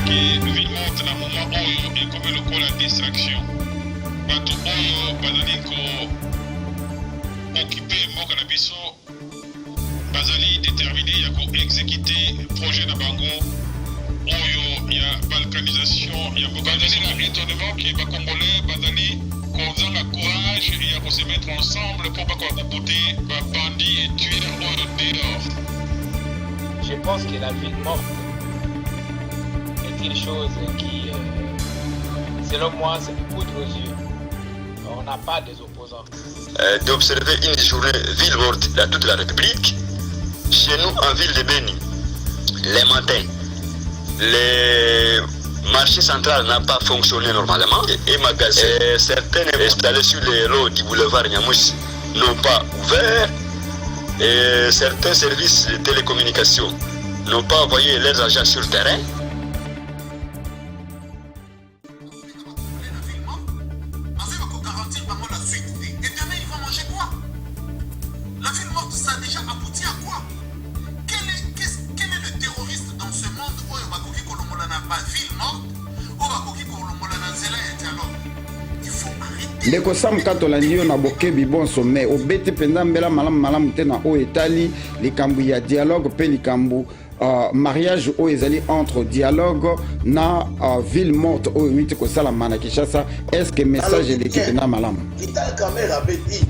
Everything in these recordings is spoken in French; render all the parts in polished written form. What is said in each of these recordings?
que ville morte na moment oyo et comme le col la distraction bato oyo bazali ko occuper mboka na biso bazali déterminé ya ko exécuter projet na bango oyo ya balkanisation ya mboka bazali na étonnement que ba congolais bazali kozanga courage ya ko se mettre ensemble pour pas kokubuter ba bandits et tuer oyo dehors. Je pense que la ville morte est une chose qui, selon moi, c'est une poudre aux yeux. On n'a pas des opposants. D'observer une journée ville morte dans toute la République, chez nous en ville de Beni, les matins, les marchés centrales n'ont pas fonctionné normalement et magasins, certains installés sur les lots du boulevard Nyamouss n'ont pas ouvert. Et certains services de télécommunications n'ont pas envoyé leurs agents sur le terrain. La ville morte, ça a déjà abouti à quoi? Quel est le terroriste dans ce monde où Bakoki Kolombola n'a pas ville morte, où Bakoki Kolombola n'a zéla et dialogue? Il faut arrêter. Ndeko Sam Katolandi na bokebi bon sommet obete penda mbela malamu te na o etali likambu ya dialogue pe likambu mariage o ezali entre dialogue na ville morte o witi ko sala mana Kinshasa. Est-ce que message de l'équipe na malamu Vital Kamerhe avait dit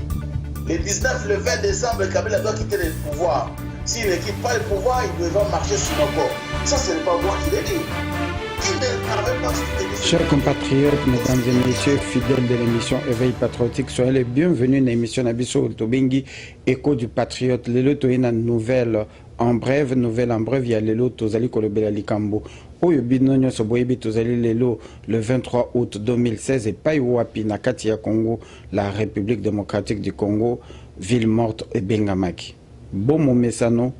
le 19 le 20 décembre Kabila doit quitter le pouvoir. S'il ne quitte pas le pouvoir, il devra marcher sur nos corps. Ça ce n'est pas moi qui l'ai dit. Chers compatriotes, mesdames et messieurs, fidèles de l'émission Éveil Patriotique, soyez les bienvenus dans l'émission Nabiso Tobengi, Écho du Patriote. Le lot est une nouvelle en bref, il y a le lot Tozali Kolobela Likambo. Oyo binonyo soboyebi Tozali lelo le 23 août 2016 et Paiwapi Nakati ya Congo, la République démocratique du Congo, ville morte et Bengamaki. Bon mon messano.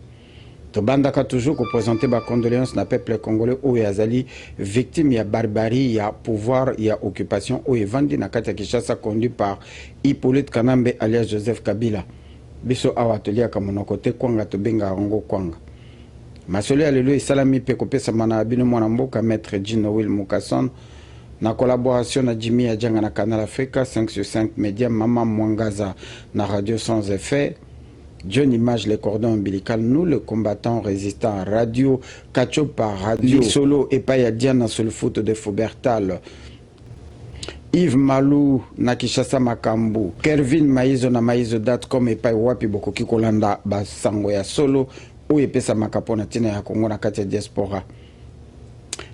Tobandaka toujours présenter ma condoléance na peuple congolais ou azali victime ya barbarie, ya pouvoir, ya occupation ou vandi na kati ya Kinshasa conduit par Hippolyte Kanambe alias Joseph Kabila. Biso awatelia kamono côté kwanga to benga ngo kwanga. Masoli alelo esalami pe kopesa mana bino mwana mboka maître Gino Will Mukasson na collaboration na Jimmy Adjanga na Canal Africa 5/5 Média Mama Mwangaza na Radio Sans Effet. John Image les cordons ombilicales, nous le combattants résistants radio, Kachopa radio, solo et pas Diana sur le foot de Faubertal. Yves Malou na Kinshasa Makambu, Kervin Maizo na Maizo.com et pas Wapi Bokoki Kolanda Basango ya solo ou epesa makapona tina ya Congo na kati ya diaspora.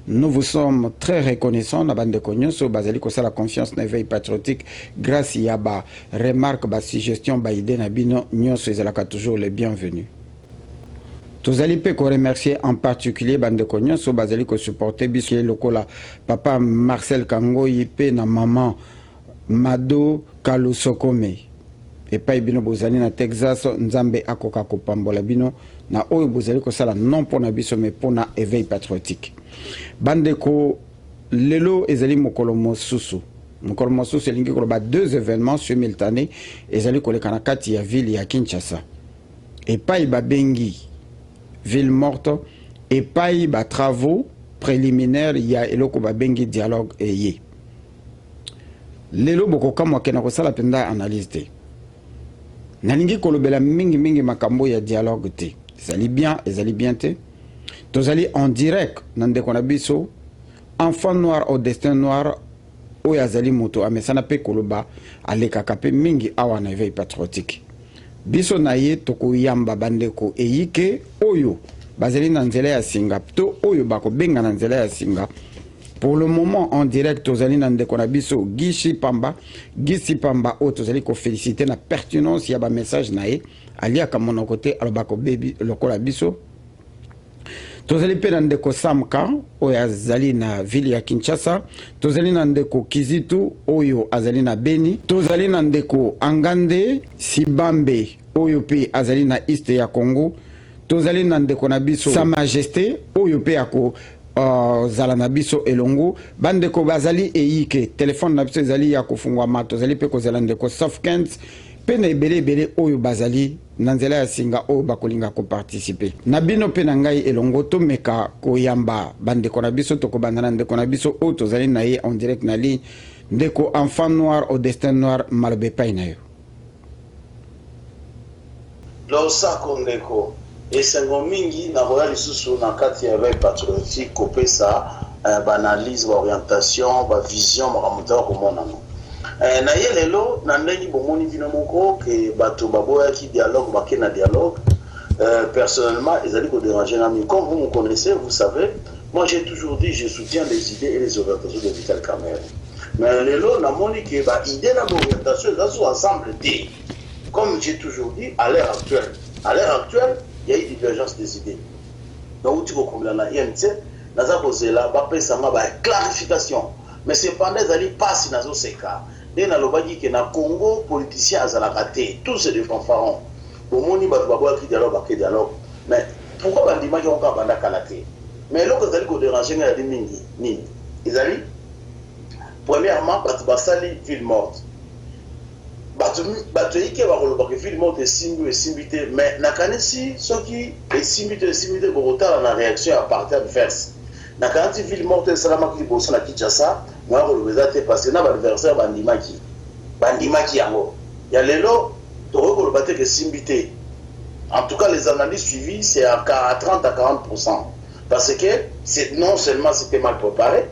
Nous vous sommes très reconnaissants na bande konyoso bazali ko sala confiance na éveil patriotique grâce à ba remarque ba suggestion ba idée na bino nyonso ezalaka toujours les bienvenus. Tozali pe ko remercier en particulier bande konyoso bazali ko supporter biso lokola papa Marcel Kangoyi pe na maman Mado Kalusokome et pa bino bozali na Texas nzambe akoka ko pambola bino na oyo bozali ko sala non pour na biso mais pour na éveil patriotique. Bandeko lelo ezali mokolo mosusu elingi koloba deux événements simultanés ezali koleka na kati ya ville ya Kinshasa epai babengi ville morte epai ba travaux préliminaires ya eloko babengi dialogue eye lelo bokokamwa kena kosala penda analyse te nalingi kolobela mingi makambo ya dialogue te ezali bien te. Tozali en direct nandeko na biso enfant noir au destin noir oyo azali moto amesana pe koloba alekaka pe mingi awa na éveil patriotique biso na ye tokoyamba bandeko eyike oyo bazali na nzela ya singa to oyo bakobenga na nzela ya singa. Pour le moment en direct tozali na ndeko na biso Gisi Pamba oyo tozali ko féliciter na pertinence ya ba message na ye aliaka monoko te alobako bebi lokola biso. Tozali pe na ndeko Samka oyo azali na ville ya Kinshasa, tozali na ndeko Kizitu oyo azali na Beni, tozali na ndeko Angande Sibambe oyo pe azali na East ya Congo, tozali na ndeko na biso Sa Majesté oyo pe ako zala na biso elongo bandeko bazali eyike telefone na biso ezali ya kofungwa ma tozali pe kozala ndeko Sofkens pena ebele oyo bazali na nzela ya singa oyo bakolinga koparticipe na bino mpe na ngai elongo tomeka koyamba bandeko na biso tokobanda na ndeko na biso oyo tozali na ye en direct na ligne ndeko enfant noir au destin noir maloba epai na yo. losako ndeko esengo mingi na koya lisusu na kati ya veille patriotique kopesa baanalyse baorientation bavision makambo tala komonano na ye lelo na ndenge bomoni bino moko ke bato baboyaki dialogue bake na dialogue personnellement ezali kodéranger nami comme vous me connaissez vous savez moi j'ai toujours dit je soutiens les idées et les orientations de Vital Kamerhe mais lelo namoni ke baidée na baorientation eza so ensemble te comme j'ai toujours dit à l'heure actuelle il y a eu divergence des idées donc tu vois na INC naza kozela bapesanga ba clarification mais cependant ezali pasi nazo seka nde nalobaki ke na Congo politicien azalaka te tous c'est des fanfarons bomoni bato baboyaki dialogue bake dialogue mais pourquoi bandimaki oka banda kala te mais eloko ezali kodéranger ngai yadi mingi nini ezali premièrement bato basali ville morte bato eyike bakolobaka ville morte esimbi te mais nakanisi soki esimbi te bokotala na réaction ya parti adverse nakanisi ville morte esalamaki liboso na Kinshasa moya koloba eza te parce que na baadversaire bandimaki yango ya lelo tokoki koloba te ke esimbi te. En tout cas les analyses suivies c'est à 30 à 40% parce que non seulement c'était mal préparé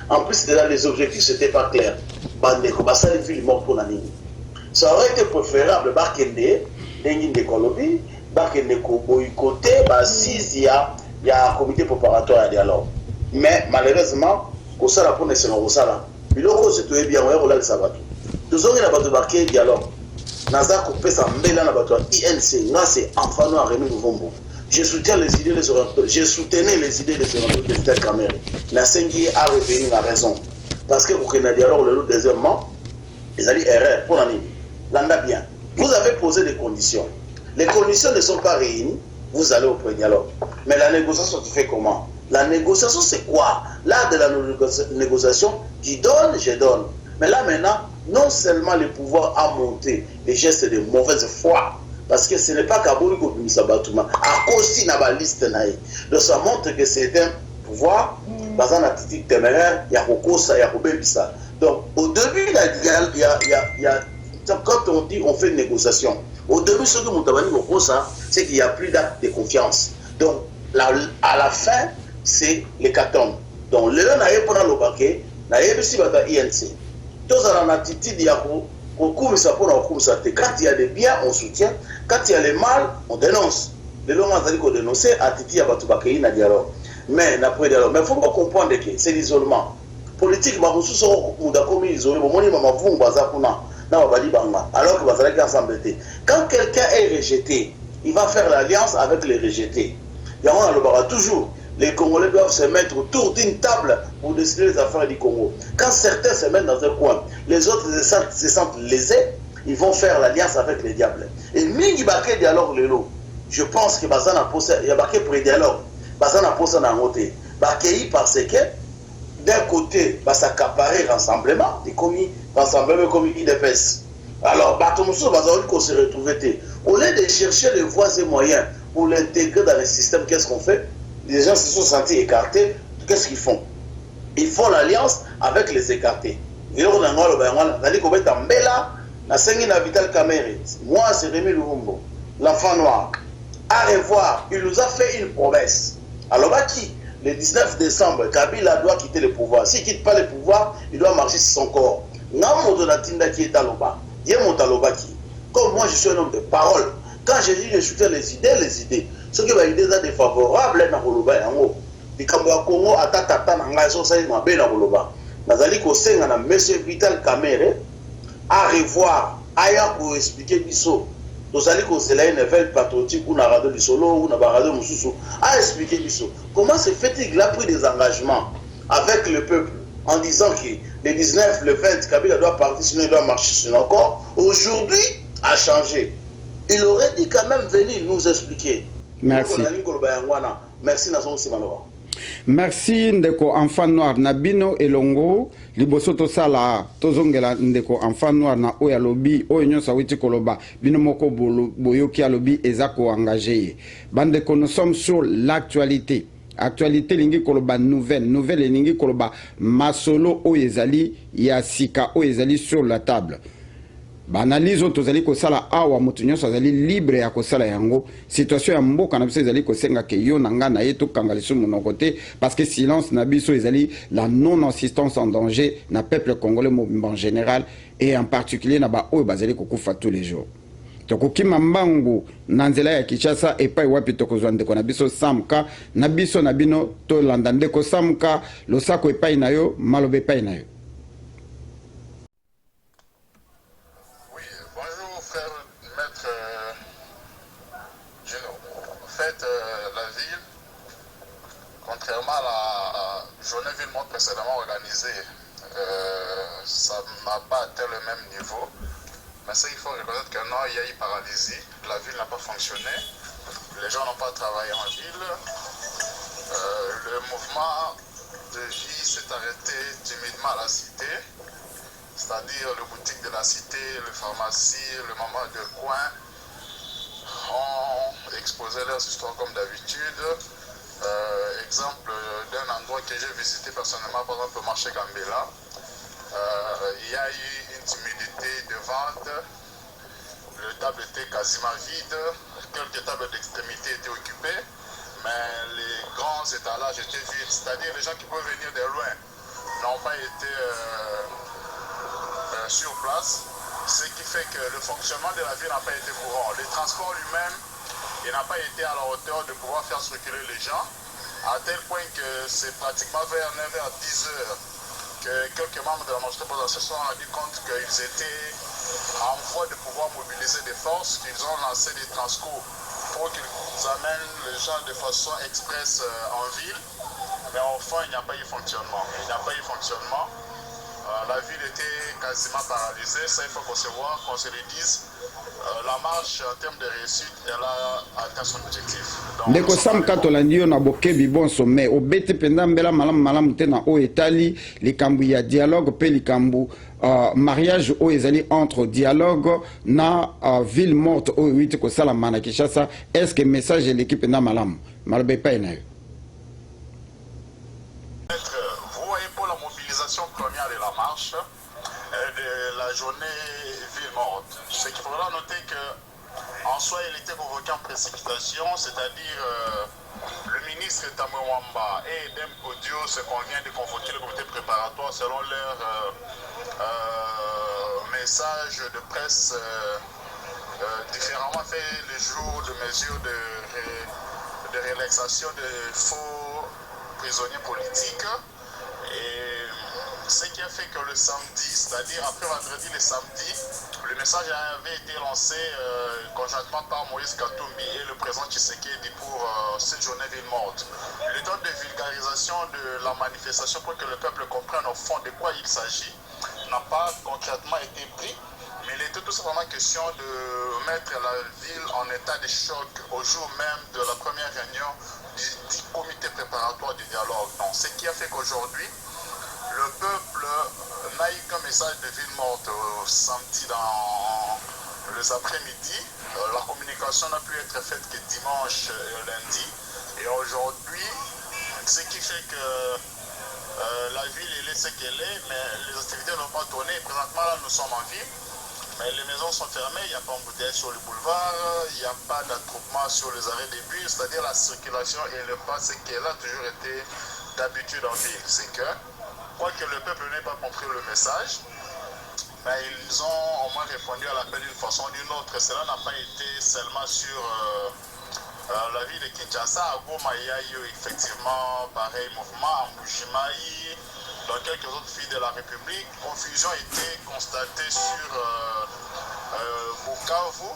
en plus déjà les objectifs c'était pas clair bandeko basali ville morte pour nini. Ça aurait été préférable bakende dengi ndekolobi bakende ko boycotter basise ya comité préparatoire à dialogue mais malheureusement kosala pour ne sena kosala biloko c'est tout bien ouais kola sabato tozongi na bato baké dialogue naza kopesa mbela na bato INC nga c'est enfant noir Rémi Luvumbo je soutiens les idées les orientaux je soutenais les idées des orientaux de Vital Kamerhe na sengi a revenir la raison parce que pour na dialogue le deuxièmement ils allaient erreur pour nani landa bien vous avez posé des conditions les conditions ne sont pas réunies vous allez au premier dialogue mais la négociation se fait comment? La négociation c'est quoi? L'art de la négociation tu donnes je donne mais là maintenant non seulement le pouvoir a monté les gestes de mauvaise foi parce que ce n'est pas Kabuli Kobimisa Batouma à cause na ba liste naï donc ça montre que c'est un pouvoir basé na titre téméraire ya kokosa ya kobebisa donc au début il y a quand on dit on fait une négociation au début ce que Moutabani kokosa c'est qu'il y a plus d'acte de confiance donc à la fin c'est l'hécatombe donc le naïe pendant le baquet naïe bisi bata INC tous à la attitude il y a quand il y a des biens, on soutient. Quand il y a les mal, on dénonce. Les longs ont dit qu'on dénonçait, attitude à Batoubakéi, na dialogue. Mais il ne faut pas comprendre que c'est l'isolement. Politique, alors que quand quelqu'un est rejeté, il va faire l'alliance avec les rejetés. Il y a toujours. Les Congolais doivent se mettre autour d'une table pour décider les affaires du Congo. Quand certains se mettent dans un coin, les autres se sentent lésés, ils vont faire l'alliance avec les diables. Et Mingi Baké dialogue lelo, je pense que Bazana Posse, il y a Baké pré-dialogue, Bazana Posse n'a voté. Baké parce que d'un côté, s'accaparer rassemblement, des commis, rassemblement comme IDPS. Alors, Batomoussou, qu'on se retrouve. Au lieu de chercher les voies et moyens pour l'intégrer dans le système, qu'est-ce qu'on fait? Les gens se sont sentis écartés. Qu'est-ce qu'ils font? Ils font l'alliance avec les écartés. Vital Kamerhe. Moi, c'est Rémi Luvumbo, l'enfant noir. À revoir, il nous a fait une promesse. Alors, le 19 décembre, Kabila doit quitter le pouvoir. S'il ne quitte pas le pouvoir, il doit marcher sur son corps. Comme moi, je suis un homme de parole. Quand je dis je soutiens les idées, ce qui va aider à défavorable dans Koloba yango. Les Congo atata na ngai so sai mabe na Koloba. Nazali ko senga na monsieur Vital Kamerhe à revoir aya pour expliquer biso. Nazali ko sela une veille patriotique ou na radio bisolo ou na radio mususu à expliquer biso. Comment se fait-il qu'il a pris des engagements avec le peuple en disant que le 19, le 20, Kabila doit partir sinon il doit marcher sur nos corps. Aujourd'hui a changé. Il aurait dit quand même venir nous expliquer. Merci. Merci Nason Simanoa. Merci ndeko enfant noir Nabino Elongo liboso tosala tozongela ndeko enfant noir na oya lobi oyo nyonso witi koloba bino moko boyoki alobi ezako engagé bandeko nous sommes sur l'actualité. Actualité lingi koloba nouvelle lingi koloba masolo oyo ezali ya sika oyo ezali sur la table. Banalizo tozali kosala awa mutu nyonso azali libre ya kosala yango situation ya mboka na biso ezali kosenga ke yo nanga na yeto kanga lisumu na côté parce que silence na biso ezali la non assistance en danger na peuple congolais en général et en particulier na ba oyo bazali kokufa tous les jours. Tokokima mbangu na nzela ya Kinshasa epai wapi tokozwa ndeko na biso Samka na biso na bino to landa ndeko Samka losako epai na yo malobe epai na yo. Contrairement à la journée Ville-Morte précédemment organisée, ça n'a pas atteint le même niveau. Mais ça, il faut reconnaître que non, il y a eu paralysie. La ville n'a pas fonctionné. Les gens n'ont pas travaillé en ville. Le mouvement de vie s'est arrêté timidement à la cité. C'est-à-dire les boutiques de la cité, les pharmacies, le maman de coin ont exposé leurs histoires comme d'habitude. Exemple d'un endroit que j'ai visité personnellement, par exemple le marché Gambela, il y a eu une timidité de vente, les tables étaient quasiment vides, quelques tables d'extrémité étaient occupées, mais les grands étalages étaient vides, c'est-à-dire les gens qui peuvent venir de loin n'ont pas été sur place, ce qui fait que le fonctionnement de la ville n'a pas été courant. Le transport lui-même, il n'a pas été à la hauteur de pouvoir faire circuler les gens, à tel point que c'est pratiquement vers 9h, 10h que quelques membres de la majorité présidentielle se sont rendus compte qu'ils étaient en voie de pouvoir mobiliser des forces, qu'ils ont lancé des transcours pour qu'ils amènent les gens de façon express en ville. Mais enfin, il n'y a pas eu fonctionnement. La ville était quasiment paralysée, ça il faut qu'on se voit, qu'on se le dise. La marche en termes de réussite, elle a atteint son objectif. Ndeko Samka tolandi yo na bokebi bon sommet obete penda mbela malamu te na o etali likambu ya dialogue pe likambu mariage o ezali entre dialogue na ville morte o witi ko sala mana Kinshasa. Est-ce que message de l'équipe na malamu malbe pa na yo? Vous voyez, pour la mobilisation première de la marche de la journée ville morte, ce qu'il faudra noter que en soi il était convoqué en précipitation, c'est-à-dire le ministre Tamouamba et Dem Audio se convient de convoquer le comité préparatoire selon leur message de presse différemment fait le jour de mesures de relaxation de faux prisonniers politiques. Et ce qui a fait que le samedi, c'est-à-dire après vendredi, le samedi, le message avait été lancé conjointement par Moïse Katumbi et le président Tshisekedi pour cette journée ville morte. Le temps de vulgarisation de la manifestation pour que le peuple comprenne au fond de quoi il s'agit n'a pas concrètement été pris, mais il était tout simplement question de mettre la ville en état de choc au jour même de la première réunion du comité préparatoire du dialogue. Donc, ce qui a fait qu'aujourd'hui, le peuple n'a eu qu'un message de ville morte samedi dans les après-midi. La communication n'a pu être faite que dimanche et lundi. Et aujourd'hui, ce qui fait que la ville est ce qu'elle est, mais les activités n'ont pas tourné. Présentement, là, nous sommes en ville, mais les maisons sont fermées, il n'y a pas d'embouteillage sur le boulevard, il n'y a pas d'attroupement sur les arrêts des bus, c'est-à-dire la circulation et le pas, ce qu'elle a toujours été d'habitude en ville. C'est que, quoique le peuple n'ait pas compris le message, mais ils ont au moins répondu à l'appel d'une façon ou d'une autre. Cela n'a pas été seulement sur la ville de Kinshasa. À Goma, il y a eu effectivement pareil mouvement, à Mbujimaï, dans quelques autres villes de la République. Confusion a été constatée sur Bukavu.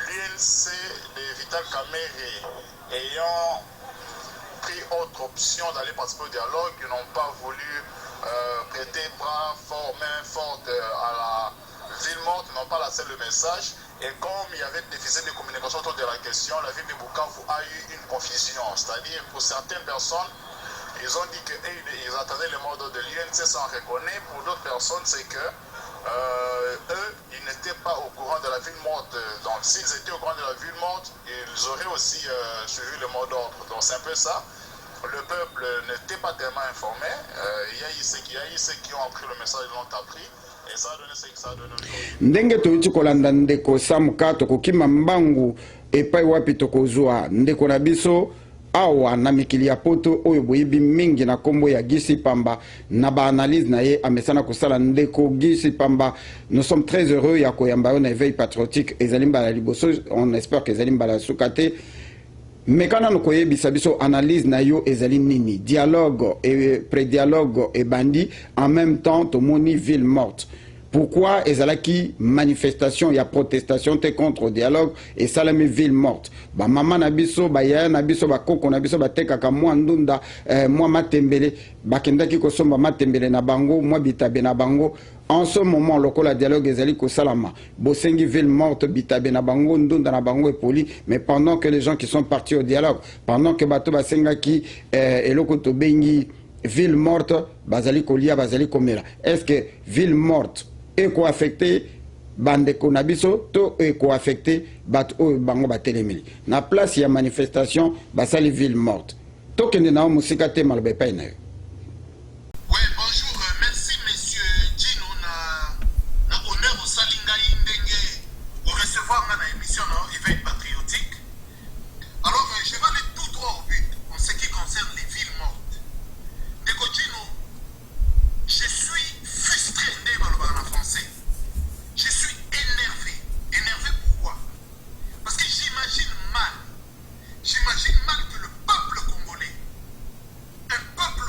L'UNC de Vital Kamerhe ayant pris autre option d'aller participer au dialogue, ils n'ont pas voulu prêter bras fort, main forte à la ville morte, ils n'ont pas lancé le message. Et comme il y avait des déficit de communication autour de la question, la ville de Bukavu a eu une confusion. C'est-à-dire pour certaines personnes, Ils ont dit qu'ils attendaient le mot de l'UNC sans reconnaître. Pour d'autres personnes, c'est que eux, ils n'étaient pas au courant de la ville morte. Donc s'ils étaient au courant de la ville morte, ils auraient aussi suivi le mot d'ordre. Donc c'est un peu ça. Le peuple n'était pas tellement informé. Il y a eu ceux qui ont appris le message, ils l'ont appris. Et ça a donné ce que ça a donné aujourd'hui. Ndenge toyuti kolanda ndeko samuka tokokima mbangu epai wapi tokozwa ndeko na biso awa na mikili ya poto oyo boyibi mingi na kombo ya Gisi Pamba na ba analyse na ye amesana kosala ndeko Gisi Pamba. Nous sommes très heureux ya koyamba na éveil patriotique ezali mbala liboso, on espère que ezali mbala sukate. Mais quand on koyebisa biso analyse na yo ezali nini, dialogue et pré-dialogue et bandi en même temps tomoni ville morte. Pourquoi ezalaki manifestation ya protestation te contre dialogue et salami ville morte. Ba mama na biso ba yaya na biso ba koko na biso ba tekaka mwa ndunda mwa matembele bakendaki kosomba matembele na bango mwa bitabe na bango. En ce moment, lokola dialogue ezali ko salama bosengi ville morte bitabe na bango ndunda na bango et poli. Mais pendant que les gens qui sont partis au dialogue, pendant que bato basengaki eloko to bengi ville morte bazali kolia bazali komela, est-ce que ville morte eko-affecté bandeko na biso to eko-affecté bat o bango batelemeli na place ya manifestation basali ville morte tokende na musika te malobe pa na yo. Oui, bonjour, merci monsieur Gino na honneur au Salinga Indenge pour recevoir dans l'émission Éveil Patriotique. Alors, je vais aller tout droit au but en ce qui concerne les villes mortes. Ndeko Gino, je suis frustré en français. Je suis énervé. Énervé pourquoi? Parce que j'imagine mal que le peuple congolais, un peuple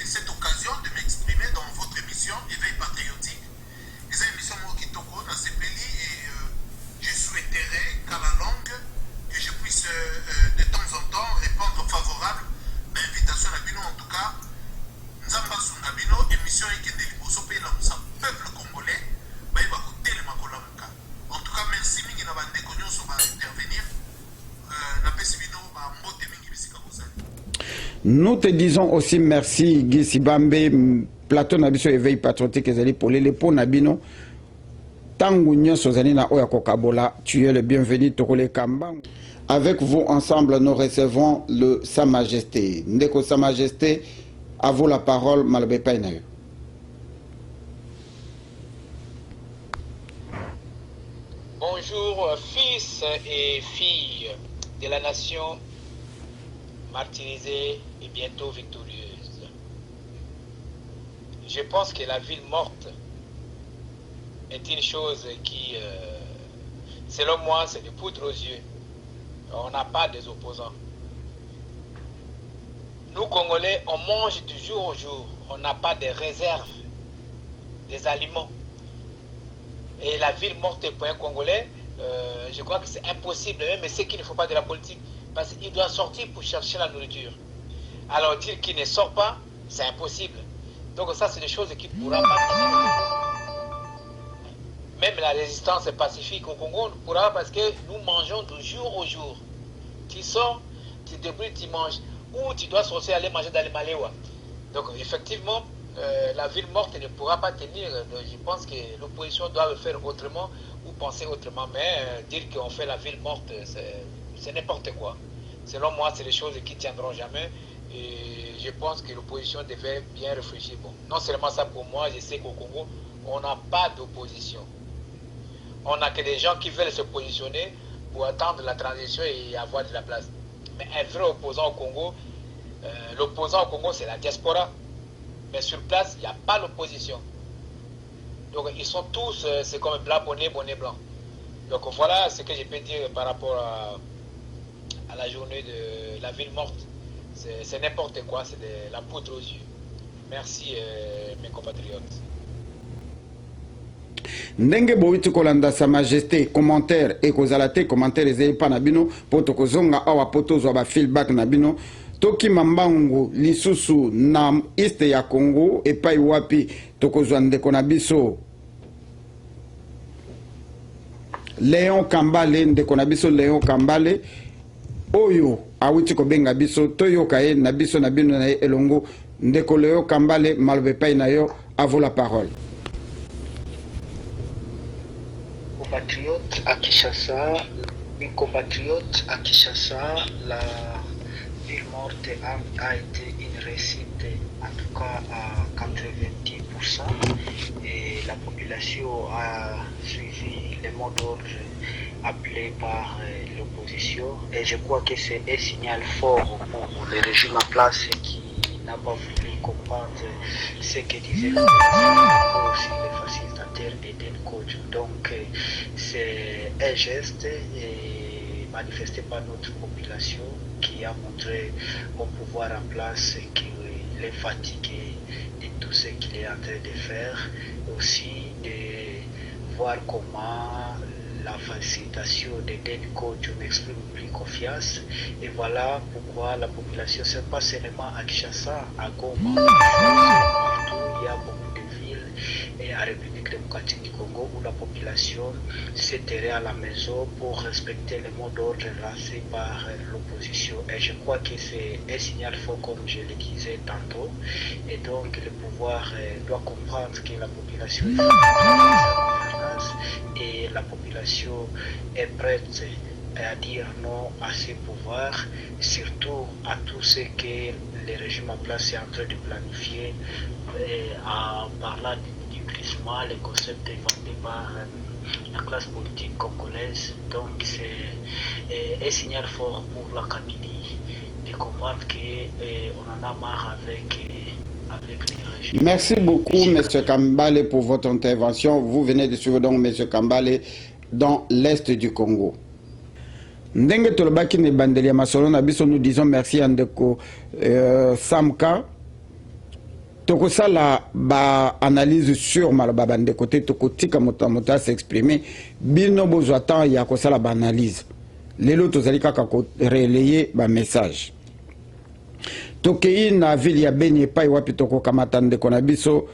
cette occasion de m'exprimer dans votre émission Éveil patriotique. C'est une émission Mokitoko dans ces pays et je souhaiterais qu'à la longue, que je puisse de temps en temps répondre favorable à l'invitation à Bino. En tout cas, Nzamba Sungabino, émission Ekende Liboso Pays la Moussa, peuple congolais, Baïba Kotel Makolamuka. En tout cas, merci Mingi Nabande Konyoso va intervenir. Nous te disons aussi merci Guy Sibambe, plateau Nabiso Éveil Patriotique Ezali pour les pont Nabino. Tangu nyonso zali na oya kokabola, tu es le bienvenu Tokole Kamba. Avec vous ensemble, nous recevons le Sa Majesté. Ndeko Sa Majesté, à vous la parole, Malbe Painayo. Bonjour, fils et filles de la nation martyrisée et bientôt victorieuse. Je pense que la ville morte est une chose qui, selon moi, c'est de poudre aux yeux. On n'a pas des opposants. Nous, Congolais, on mange du jour au jour. On n'a pas de réserves, des aliments. Et la ville morte pour un Congolais, je crois que c'est impossible, même c'est qu'il ne faut pas de la politique, parce qu'il doit sortir pour chercher la nourriture. Alors dire qu'il ne sort pas, c'est impossible. Donc ça, c'est des choses qu'il ne pourra pas. Même la résistance pacifique au Congo ne pourra pas, parce que nous mangeons de jour au jour. Tu sors, tu te débrouilles, tu manges. Ou tu dois sortir aller manger dans les Maléwa. Donc effectivement, la ville morte ne pourra pas tenir. Je pense que l'opposition doit le faire autrement ou penser autrement. Mais dire qu'on fait la ville morte, c'est n'importe quoi. Selon moi, c'est des choses qui ne tiendront jamais. Et je pense que l'opposition devait bien réfléchir. Bon, non seulement ça pour moi, je sais qu'au Congo, on n'a pas d'opposition. On n'a que des gens qui veulent se positionner pour attendre la transition et avoir de la place. Mais un vrai opposant au Congo, l'opposant au Congo, c'est la diaspora. Mais sur place, il n'y a pas l'opposition. Donc ils sont tous, c'est comme blanc, bonnet, bonnet blanc. Donc voilà ce que je peux dire par rapport à la journée de la ville morte. C'est n'importe quoi, c'est de la poudre aux yeux. Merci mes compatriotes. Ndenge boiti kolanda Sa Majesté commentaire et kozalate commentaire ezeli pa na bino poto kozonga awa poto zo ba feedback na bino toki mambangu lisusu na este ya Congo epai wapi tokozwa ndeko na biso Léon Kambale ndeko na biso Léon Kambale oyo awiti kobenga biso toyoka ye na biso na bino na ye elongo ndeko Léon Kambale malobe pai na yo à vous la parole. Compatriotes à Kinshasa, mes compatriotes à Kinshasa, la ville morte a été une réussite, en tout cas à 90%, et la population a suivi les mots d'ordre appelés par l'opposition, et je crois que c'est un signal fort pour le régime en place qui n'a pas voulu comprendre ce que disait l'opposition, aussi les facilitateurs d'Eden Coach. Donc c'est un geste manifesté par notre population qui a montré au pouvoir en place qu'il est fatigué de tout ce qu'il est en train de faire, aussi de voir comment la facilitation des coach m'exprime plus confiance. Et voilà pourquoi la population, c'est pas seulement à Kinshasa, à Goma, partout, il y a beaucoup de villes et à République démocratique du Congo où la population s'est terrée à la maison pour respecter les mots d'ordre lancés par l'opposition. Et je crois que c'est un signal fort, comme je le disais tantôt. Et donc le pouvoir doit comprendre que la population est et la population est prête à dire non à ces pouvoirs, surtout à tout ce que le régime en place est en train de planifier, en parlant du glissement, les concepts inventés par la classe politique congolaise. Donc c'est un signal fort pour la Kabylie de comprendre qu'on en a marre avec les régimes. Merci beaucoup, M. Kambale, pour votre intervention. Vous venez de suivre donc M. Kambale dans l'Est du Congo. Ndenge tolobaki ne bandeli ya masolo na biso, nous disons merci à Ndeko Samka tokosala ba analyse sur maloba bande côté tokotika moto s'exprimer bino bozwa temps ya kosala ba analyse lelo tozali kaka ko relayer ba message tokei na ville ya Beni epai wapi tokokamata ndeko na biso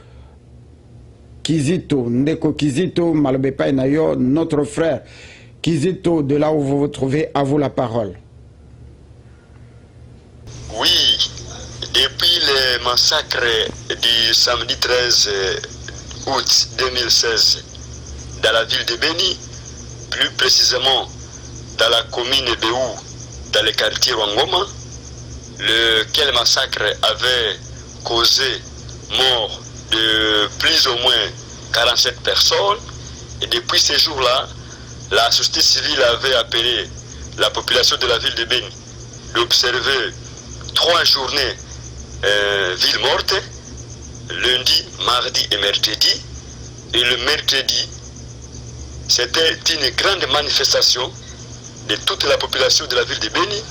Kizito, ndeko Kizito maloba epai na yo notre frère Kizito, de là où vous vous trouvez, à vous la parole. Oui, depuis le massacre du samedi 13 août 2016 dans la ville de Beni, plus précisément dans la commune de Béou, dans le quartier Wangoma, lequel massacre avait causé mort de plus ou moins 47 personnes. Et depuis ces jours-là, la société civile avait appelé la population de la ville de Beni d'observer 3 journées ville morte, lundi, mardi et mercredi. Et le mercredi, c'était une grande manifestation de toute la population de la ville de Beni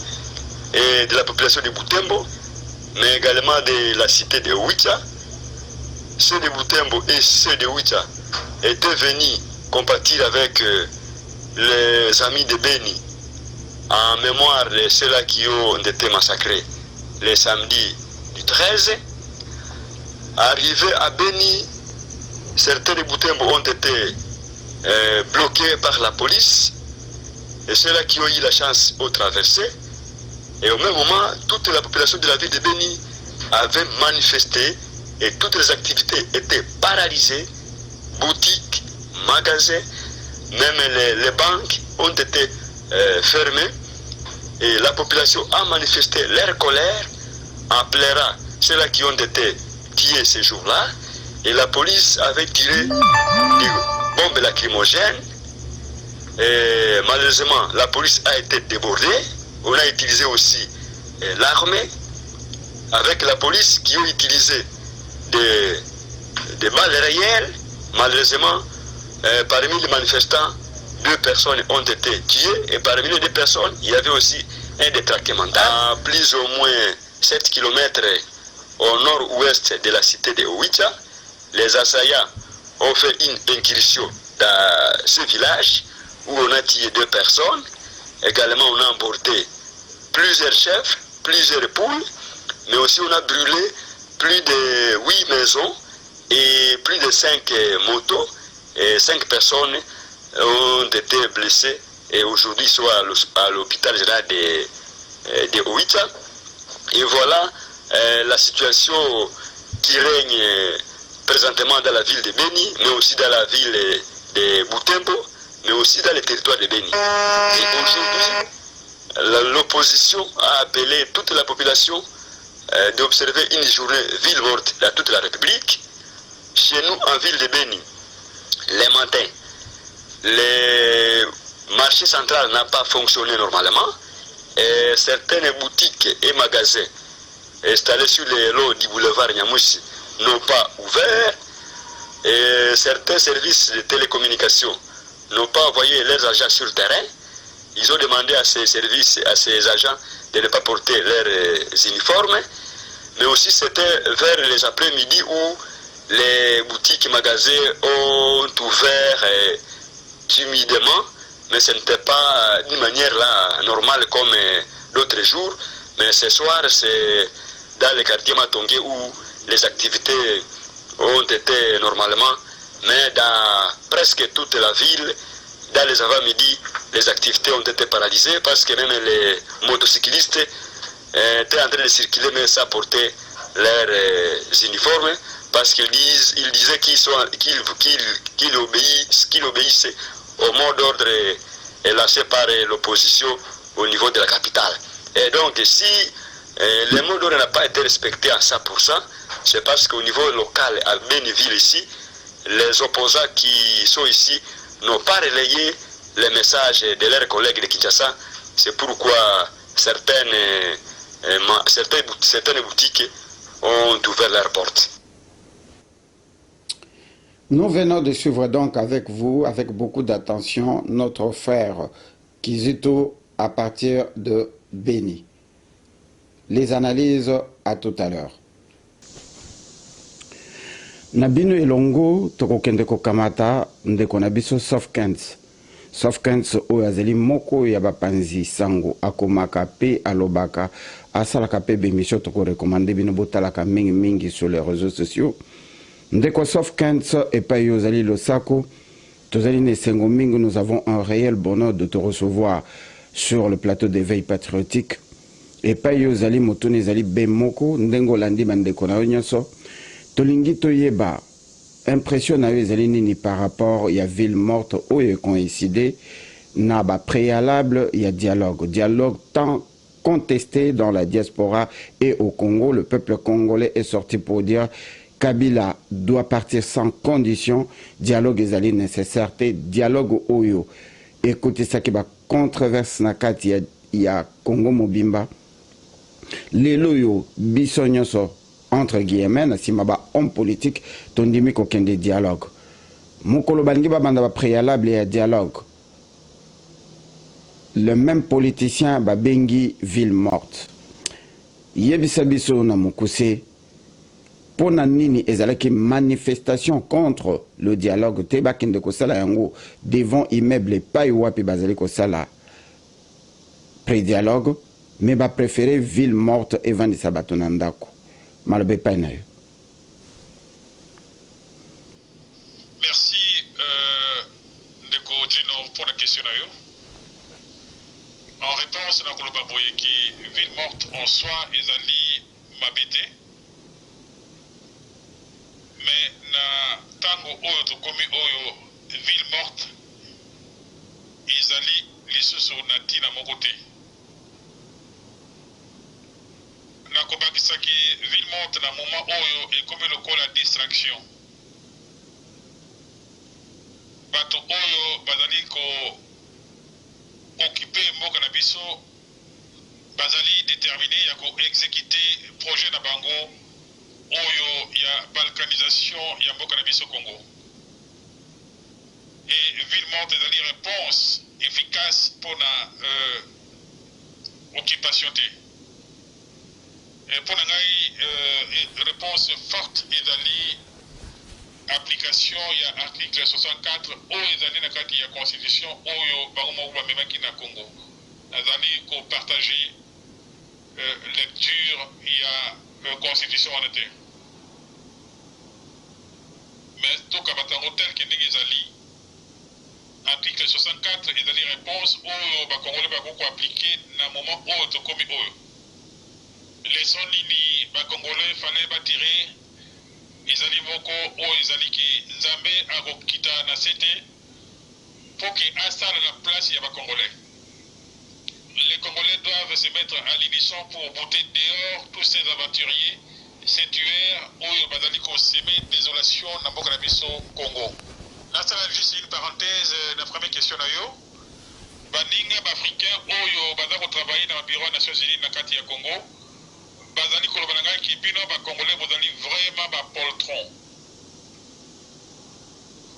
et de la population de Butembo, mais également de la cité de Ouicha. Ceux de Butembo et ceux de Ouicha étaient venus compatir avec les amis de Beni en mémoire de ceux-là qui ont été massacrés le samedi du 13. Arrivés à Beni, certains de Butembo ont été bloqués par la police et ceux-là qui ont eu la chance ont traversé. Et au même moment, toute la population de la ville de Beni avait manifesté et toutes les activités étaient paralysées, boutiques, magasins, même les banques ont été fermées et la population a manifesté leur colère en pleurant ceux-là qui ont été tués ces jours-là et la police avait tiré des bombes lacrymogènes et malheureusement la police a été débordée. On a utilisé aussi l'armée avec la police qui ont utilisé des balles réelles. Malheureusement, parmi les manifestants, 2 personnes ont été tuées et parmi les 2 personnes, il y avait aussi un détraquement. À plus ou moins 7 km au nord-ouest de la cité de Ouicha, les assaillants ont fait une incursion dans ce village où on a tué 2 personnes. Également, on a emporté plusieurs chefs, plusieurs poules, mais aussi on a brûlé plus de 8 maisons et plus de 5 motos et 5 personnes ont été blessées et aujourd'hui sont à l'hôpital général de Ouicha. Et voilà la situation qui règne présentement dans la ville de Beni, mais aussi dans la ville de Butembo, mais aussi dans le territoire de Beni. Et aujourd'hui, l'opposition a appelé toute la population d'observer une journée ville morte dans toute la République. Chez nous, en ville de Beni, les matins, le marché central n'a pas fonctionné normalement. Et certaines boutiques et magasins installés sur les lots du boulevard Nyamouchi n'ont pas ouvert. Et certains services de télécommunications n'ont pas envoyé leurs agents sur le terrain. Ils ont demandé à ces services, à ces agents de ne pas porter leurs uniformes. Mais aussi c'était vers les après-midi où les boutiques et magasins ont ouvert timidement. Mais ce n'était pas d'une manière là normale comme d'autres jours. Mais ce soir, c'est dans le quartier Matongé où les activités ont été normalement. Mais dans presque toute la ville, dans les avant-midi, les activités ont été paralysées parce que même les motocyclistes étaient en train de circuler mais sans porter leurs uniformes parce qu'ils disaient qu'ils obéissaient au mot d'ordre lancé par l'opposition au niveau de la capitale. Et donc si le mot d'ordre n'a pas été respecté à 100%, c'est parce qu'au niveau local, à Béniville ici, les opposants qui sont ici n'ont pas relayé les messages de leurs collègues de Kinshasa. C'est pourquoi certaines boutiques ont ouvert leurs portes. Nous venons de suivre donc avec vous, avec beaucoup d'attention, notre frère Kizito à partir de Beni. Les analyses à tout à l'heure. Nabino elongo tokokende kokamata ndeko na biso Sofkens. Sofkens oyo azali moko ya bapanzi sango akomaka pe alobaka asalaka pe bemission tokorekomande bino botalaka mingi sur les réseaux sociaux. Ndeko Sofkens epai yo ozali losako tozali na esengo mingi, nous avons un réel bonheur de te recevoir sur le plateau d'éveil patriotique. Epai yo ozali motuni ezali be moko ndenge olandi bandeko na yo nyonso tolingi toyeba impression na yo ezali nini par rapport ya ville morte oyo coïncidé na ba préalable ya dialogue tant contesté dans la diaspora et au Congo. Le peuple congolais est sorti pour dire Kabila doit partir sans condition, dialogue ezali nécessaire te dialogue oyo écoutez ça qui ba controverse na kati ya Congo mobimba lelo yo biso nyonso entre guillemets na sima ba homme politique tondimi kokende dialogue mokolo balingi babanda ba préalable ya dialogue le même politicien babengi ville morte yebisa biso na mokuse pona nini ezalaki manifestation contre le dialogue te bakende kosala yango devant immeuble epai wapi bazali kosala pré-dialogue mais ba préféré ville morte evandisa bato na ndako malobe epai na yo. Merci ndeko Dino pour la question na yo. En réponse na koloba boye ki ville morte en soi ezali mabete, mais na tango oyo tokomi oyo ville morte ezali lisusu na ntina moko te. Nakobakisaki ville morte na moment oyo ekomi lokola distraction. Bato oyo bazali ko occuper mboka na biso bazali déterminé ya ko exécuter projet na bango oyo ya balkanisation ya mboka na biso Congo. Et ville morte ezali réponse efficace pour la occupation te. Pour la réponse forte ezali application ya article 64 oyo ezali na kati ya constitution oyo bango moko bamemaki na Congo. Azali ko partager lecture ya constitution wana te. Mais toka batango tel ke ndenge ezali article 64 ezali réponse oyo bakongole bakoko appliquer na moment oyo tokomi oyo. Leçon nini bakongole fallait batirer ezali moko oyo ezali ki Nzambe akokita na sete pour que asala la place ya bakongolais. Les Congolais doivent se mettre à l'unisson pour bouter dehors tous ces aventuriers, ces tueurs oyo bazali ko semer désolation na mboka na biso Congo. Nasala juste une parenthèse na première question na yo. Baninga bafricain oyo baza ko travailler na bureau des Nations Unies na kati ya Congo. Bazali koloba na ngai ki bino ba Congolais bozali vraiment ba poltron.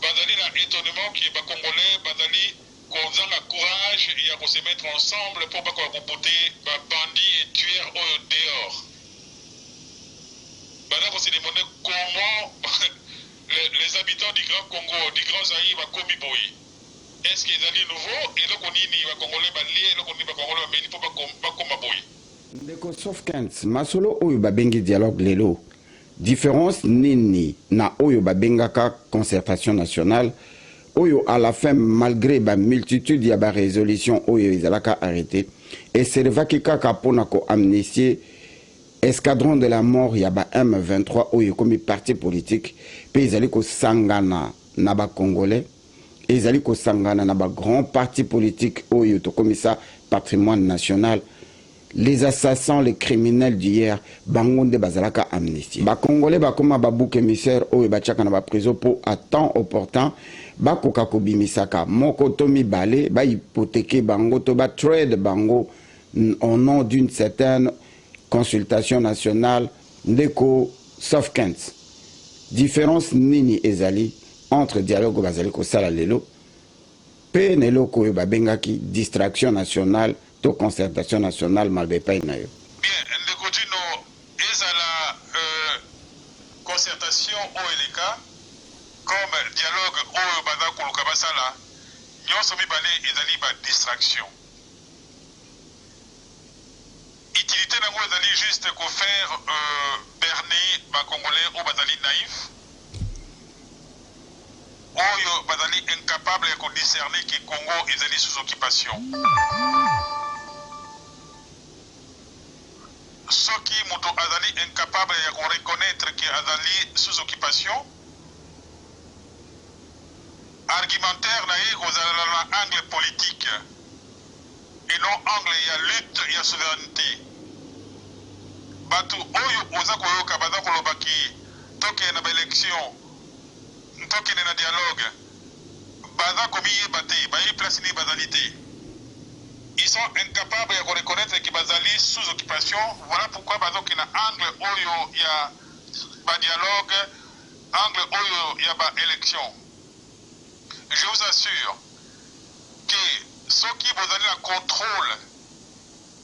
Bazali na étonnement ki ba Congolais bazali kozanga courage ya ko se mettre ensemble pour ba ko boboter ba bandits et tueurs au dehors. Bazali ko se demander comment les habitants du Grand Congo, du Grand Zaïre ba komi boyi. Est-ce qu'ils allaient nouveau et loko nini ba Congolais ba lié loko nini ba Congolais ba meni pour ba koma boyi. Ndeko Sofkens masolo oyo babengi dialogue lelo différence nini na oyo babengaka concertation nationale oyo à la fin malgré ba multitude ya ba résolution oyo ezalaka arrêté et servaki kaka pona ko amnistier escadron de la mort ya ba M23 oyo comme parti politique pe ezali ko sangana na ba congolais ezali ko sangana na ba grand parti politique oyo to comme ça patrimoine national. Les assassins, les criminels d'hier, bangonde bazalaka amnistie. Ba Congolais bakoma ba bouc émissaire oyo bachaka na ba prison pour à temps opportun ba koka kobimisaka moko tomi balé ba hypothéquer bango to ba trade bango au nom d'une certaine consultation nationale ndeko Sofkens. Différence nini ezali entre dialogue bazali ko sala lelo pe nelo ko ba bengaki distraction nationale to concertation nationale malbe pay na yo. Bien, ndeko Dino ezala concertation au LK comme dialogue au banda koluka basala nyonso mibale ezali ba distraction. Utilité nango ezali juste ko faire berner ba congolais au bazali naïf oyo bazali incapable de discerner que Congo ezali sous occupation. Soki moto azali incapable de reconnaître que azali sous occupation, argumentaire na ye kozala na angle politique et non angle ya lutte ya souveraineté. Batu oyo oza koyoka baza kolobaki tokende na ba élection tokende na dialogue baza komiyeba te bayi place ni bazali te. Ils sont incapables de reconnaître que bazali sous occupation. Voilà pourquoi bazoki na angle oyo ya ba dialogue, angle oyo ya ba élection. Je vous assure que ceux qui vous avez le contrôle,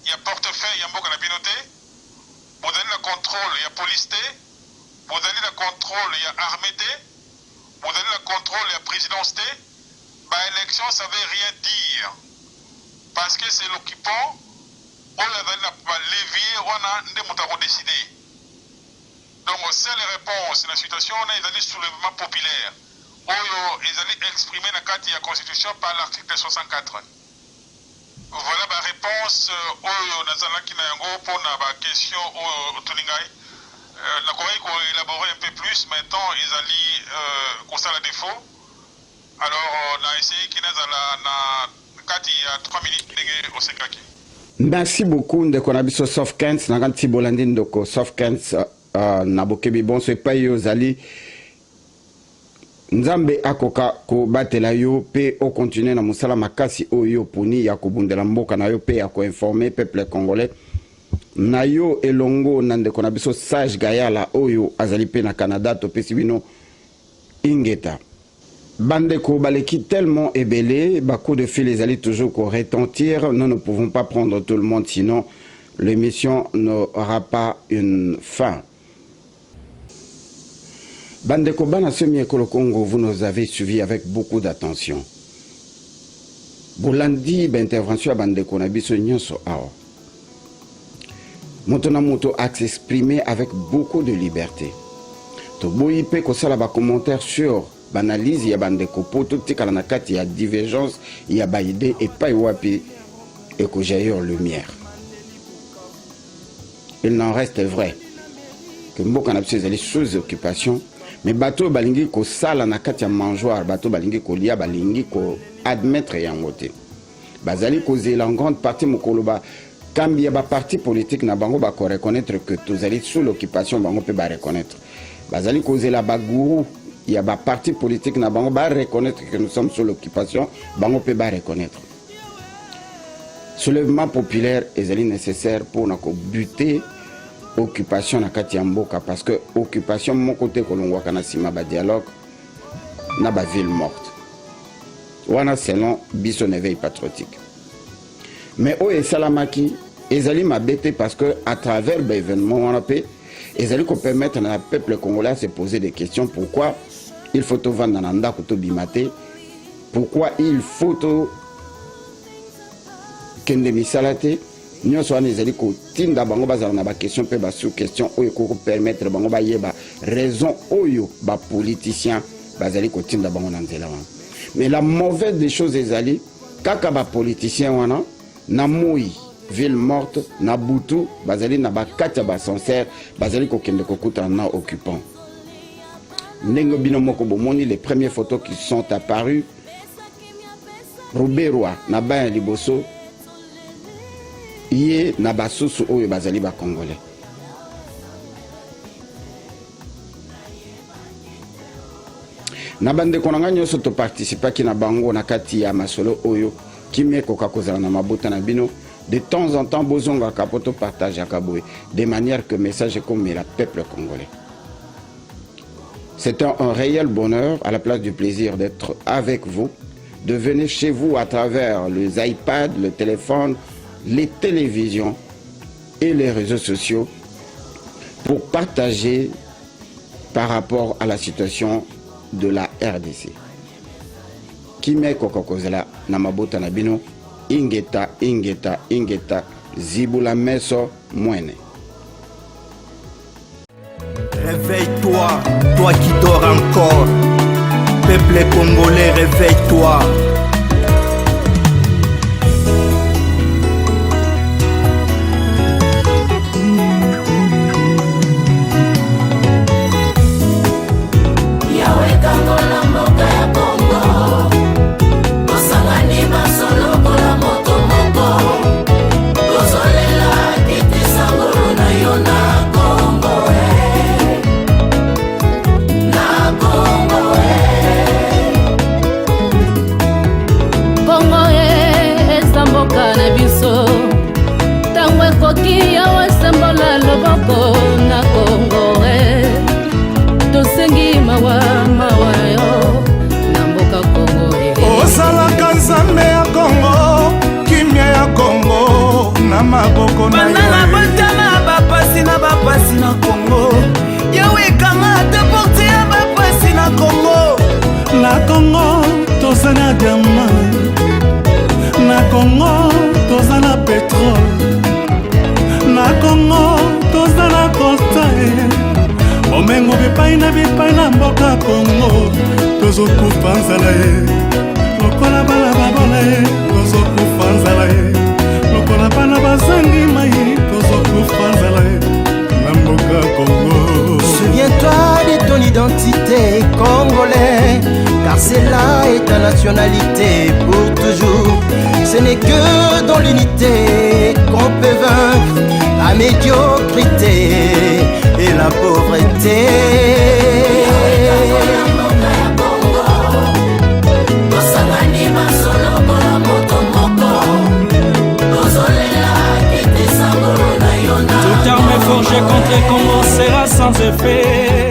il y a portefeuille, il y a beaucoup de binoté, vous avez le contrôle, il y a police, vous avez le contrôle, il y a armée, vous avez le contrôle, il y a présidence. Bah, élection, ça veut rien dire. Parce que c'est l'occupant, on a levier, on a décidé. Donc, c'est les réponses. La situation, on a des soulèvements populaires. Ils allaient exprimer la carte de la Constitution par l'article 64. Voilà la réponse aux pour la question au Tuningai. La Corée a élaboré un peu plus, maintenant ils allaient constat la défaut. Alors on a essayé qu'il y a 3 minutes au Sekaki. Merci beaucoup de Konabiso Sofkens, Naganti Bolandin Doko Sofkens, Nabokebi Bonso, Paye Ozali. Nzambe akoka ko batela yo pe o continuer na musala makasi oyo poni ya kobundela mboka na yo pe ya ko informer peuple congolais na yo elongo nande kona biso Sage Gayala oyo azali pe na Canada to pesi bino ingeta bande ko baleki tellement ebelé bako de fil ezali toujours ko retentir. Nous ne pouvons pas prendre tout le monde sinon l'émission n'aura pas une fin. Bande Kobana Semi-Ekolo Congo, vous nous avez suivis avec beaucoup d'attention. Bolandi d'intervention à Bande Konabiso Nyonso Awa. Montona Moto a exprimé avec beaucoup de liberté. Toboyi pe kosala ba commentaire sur l'analyse ya Bande Kopo, tout tika na kati ya divergence, ya ba idée et pas wapi et que jaillir lumière. Il n'en reste vrai que Mboka na biso ezali sous occupation. Mais bateau balingi ko sala na kati ya mangeoire, bateau balingi ko lia balingi ko admettre yango te. Bazali ko zela en grande partie mokoloba kambi ya ba parti politique na bango ba ko reconnaître que tozali sous l'occupation bango pe ba reconnaître. Bazali ko zela ba guru ya ba parti politique na bango ba reconnaître que nous sommes sous l'occupation bango pe ba reconnaître. Soulèvement populaire ezali nécessaire pour na ko buter occupation na kati ya mboka parce que occupation mon côté kolongwa kana sima ba dialogue na ba ville morte wana selon biso éveil patriotique. Mais o esalamaki ezali mabete parce que à travers ba événement wana pe ezali ko permettre na peuple congolais à se poser des questions. Pourquoi il faut vendre na ndako to bimate, pourquoi il faut kende misalate. Nous sommes les ko tinda bango bazala na ba question pe ba sous question oyo ko permettre bango ba yeba raison oyo ba politicien bazali ko tinda bango na nzela wana. Mais la mauvaise des choses ezali kaka ba politicien wana na moi ville morte na butu bazali na ba katia ba sincère bazali ko kende ko kuta na occupant. Ndenge bino moko bomoni les premières photos qui sont apparues Roberwa na ba liboso Yé na basusu oyo bazali ba congolais. Na bande konanga nyoso to participer ki na bango na kati ya masolo oyo kimie koka kozala na mabota na bino de temps en temps bozonga kapoto partage akaboy de manière que message comme la peuple congolais. C'est un réel bonheur à la place du plaisir d'être avec vous, de venir chez vous à travers les iPads, le téléphone, les télévisions et les réseaux sociaux pour partager par rapport à la situation de la RDC. Kimia kokokozela na mabota na bino ingeta zibula meso mwene. Réveille-toi, toi qui dors encore. Peuple congolais, réveille-toi. Bandana batana bapasi na Congo. Yawe kanga te porte ya bapasi na Congo. Na Congo tozana diamant. Na Congo tozana pétrole. Na Congo tozana costail. Omengo bipai na mboka Congo. Tozokufa nzala ye. Lokola bala babola ye. Tozokufa nzala ye. Lokola bana bazangi mai. Tozokufa nzala ye. Na mboka Congo. Souviens-toi de ton identité congolais, car celle-là est ta nationalité pour toujours. Ce n'est que dans l'unité qu'on peut vaincre la médiocrité et la pauvreté. Toute arme forgée contre Congo sera sans effet.